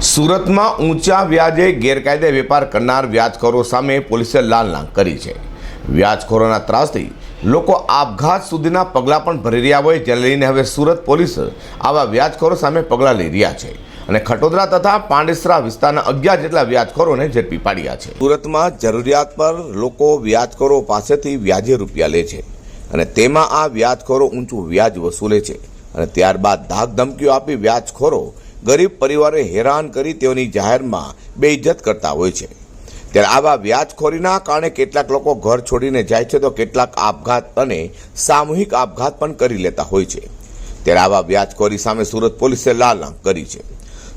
સુરત में ऊंचा व्याजे गैरकायदे वेपार करनार व्याजखोरो सामे पोलीसे लाल करी है। व्याजखोरोना त्रासथी लोको आपघात सुधीना पगला पण भरी रह्या होय, जेने लईने हवे सूरत पोलीस आवा व्याजखोरो सामे पगला लई रह्या छे અને ખટોદરા તથા પાંડેસરા વિસ્તારના 11 જેટલા વ્યાજખોરોને ઝડપી પાડ્યા છે। સુરતમાં જરૂરિયાત પર લોકો વ્યાજખોરો પાસેથી વ્યાજે રૂપિયા લે છે અને તેમાં આ વ્યાજખોરો ઊંચું વ્યાજ વસૂલે છે અને ત્યારબાદ ધાક ધમકીઓ આપી વ્યાજખોરો ગરીબ પરિવારોને હેરાન કરી તેઓની જાહેરમાં બેઇજ્જત કરતા હોય છે। ત્યારે આવા વ્યાજખોરીના કારણે કેટલાક લોકો ઘર છોડીને જાય છે તો કેટલાક આપઘાત અને સામૂહિક આપઘાત પણ કરી લેતા હોય છે। ત્યારે આવા વ્યાજખોરી સામે સુરત પોલીસે લાલ આંખ કરી છે।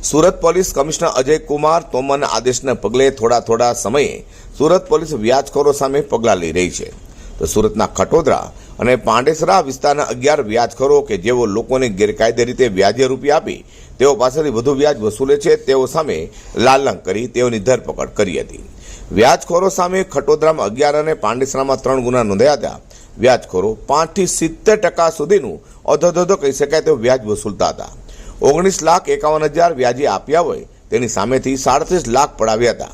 सूरत पोलीस कमिश्नर अजय कुमार तोमर आदेश ने पगले थोड़ा थोड़ा समय सूरत पोलीस व्याजखोरो सामे पगला लई रही है। तो सूरतना खटोदरा और पांडेसरा विस्तारना 11 व्याजखोरो के जेओ लोकोने गैरकायदे रीते व्याजे रूपिया आपी तेओ पासेथी वधु व्याज वसूले छे तेओ सामे लालंग करी तेओनी धरपकड़ करी हती। व्याजखोरो सामे खटोदरामां 11 અને પાંડેસરામાં 3 गुना नोंधाया हता। व्याजखोरो 5 થી 70% सुधीनुं अधोधो कही शकाय तेवुं व्याज वसूलता हता। 19,51,000 व्याजे आप्या होय तेनी सामेथी 37 लाख पड़ाव्या हता।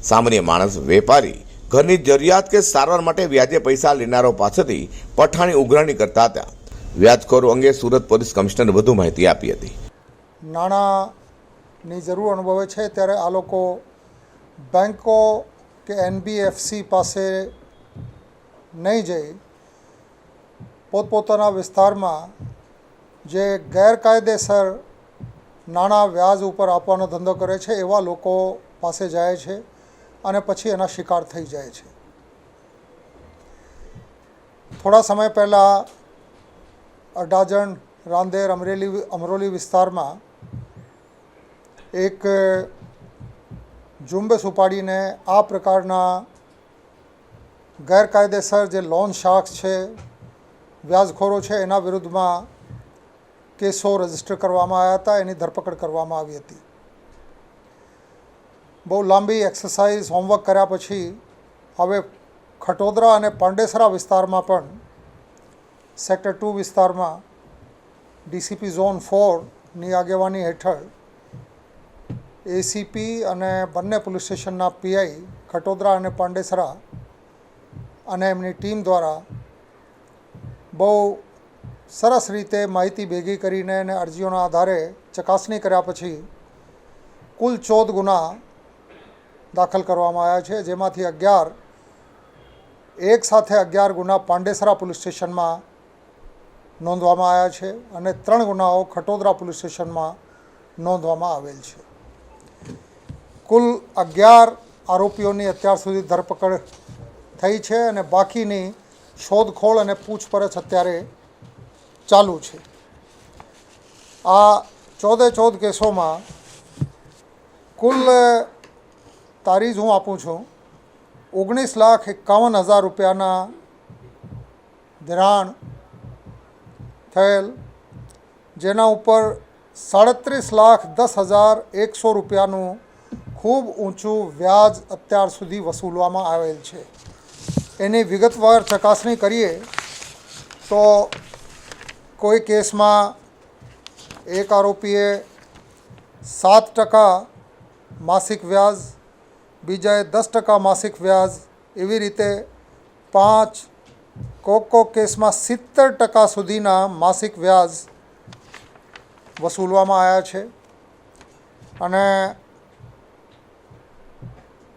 सामान्य माणस, वेपारी घरनी जरूरियात के सारवार माटे व्याजे पैसा लेनारो पासेथी पठाणी उघराणी करता हता। व्याजखोरो अंगे सूरत पोलीस कमिश्नरे वधु माहिती आपी हती। नाणांनी जरूर अनुभवे छे त्यारे आ लोको बेंको के NBFC पासे नहीं जई पोतपोताना विस्तारमां जे गैरकायदेसर नाणां व्याज पर आपवानो धंधो करे छे एवा लोको पासे जाए छे अने पछी एना शिकार थई जाए छे। थोड़ा समय पहला अडाजण, रांदेर, अमरोली विस्तारमां एक झुंबेश उपाड़ीने आ प्रकारना गैरकायदेसर जे लोन शार्क्स छे, व्याजखोरो छे एना विरुद्धमां केसों रजिस्टर करवामां आव्या हता। एनी धरपकड़ करवामां आवी हती। बहु लांबी एक्सरसाइज होमवर्क कर्या पछी हवे खटोदरा अने પાંડેસરા विस्तारमां पण सेक्टर 2 विस्तारमां DCP झोन 4 ની આગેવાની हेठळ ACP अने बंने पोलीस स्टेशनना PI खटोदरा अने પાંડેસરા अने एमनी टीम द्वारा बहु सरस रीते माहिती भेगी करीने ने अरजीओना आधारे चकासणी कर्या पछी कुल 14 गुना दाखल करवामां आव्या छे, जेमांथी 11 एक साथे 11 गुना પાંડેસરા पोलीस स्टेशन में नोंधवामां आव्या छे अने 3 गुनाओ खटोदरा पोलीस स्टेशन में नोंधवामां आवेल छे। कुल 11 आरोपीओनी अत्यार सुधी धरपकड़ थई छे अने बाकीनी शोधखोळ अने पूछपरछ अत्यारे चालू है। आ 14 केसों में कुल तारीज हूँ आपू छूँ 19,51,000 रुपयाना धिराण थयेल, जेना उपर 37,10,100 रुपयानु खूब ऊँचू व्याज अत्यार सुधी वसूलवामां आवेल छे। एनी विगतवार चकासणी करीए तो कोई केस में एक आरोपीए 7% मासिक व्याज, बीजाए 10% मासिक व्याज, एवी रीते 5 कोक केस में 70% सुधीना मासिक व्याज वसूलवामां आव्या छे अने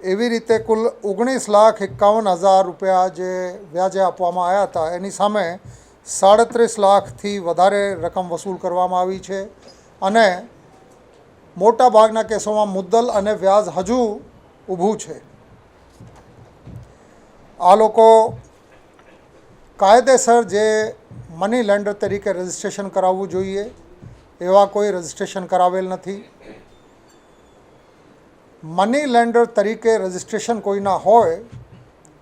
एवी रीते कुल 19,51,000 रुपया जे व्याजे आपवामां आव्या हता एनी सामे 37 लाख थी वधारे रकम वसूल करवामां आवी छे अने मोटा भागना केसों में मुद्दल अने व्याज हजू ऊभुं छे। आ लोको कायदेसर जे मनी लेंडर तरीके रजिस्ट्रेशन कराववुं जोईए एवा कोई रजिस्ट्रेशन करावेल नथी। मनी लेंडर तरीके रजिस्ट्रेशन कोईना होय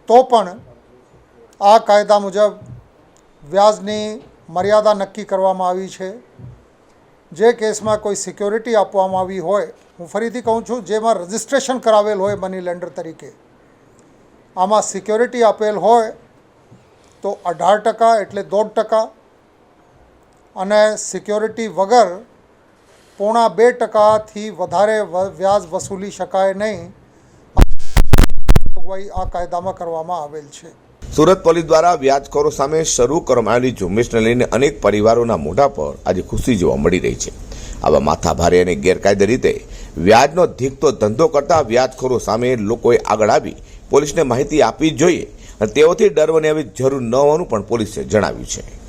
तो पण आ कायदा मुजब व्याजनी मर्यादा नक्की करवामां आवी छे। जे केस में कोई सिक्योरिटी आपवामां आवी होय, हूँ फरीथी कहूँ छूँ, जेमां रजिस्ट्रेशन करावेल होय मनी लेंडर तरीके, आमां सिक्योरिटी आपेल होय तो 18% एटले 1.5% अने सिक्योरिटी वगर 2.5% વધારે વ્યાજ વસૂલી શકાય નહીં, જોગવાઈ આ કાયદામાં કરવામાં આવેલ છે. સુરત પોલીસ દ્વારા વ્યાજખોરો સામે શરૂ કરવામાં આવેલી ઝુંબેશને લઈને અનેક પરિવારોના મોઢા પર આજે ખુશી જોવા મળી રહી છે. આવા માથાભારે અને ગેરકાયદે રીતે વ્યાજનો ધીકતો ધંધો કરતા વ્યાજખોરો સામે લોકોએ આગળ આવી પોલીસને માહિતી આપવી જોઈએ અને તેઓથી ડરવાની આવી જરૂર ન હોવાનું પણ પોલીસે જણાવ્યું છે.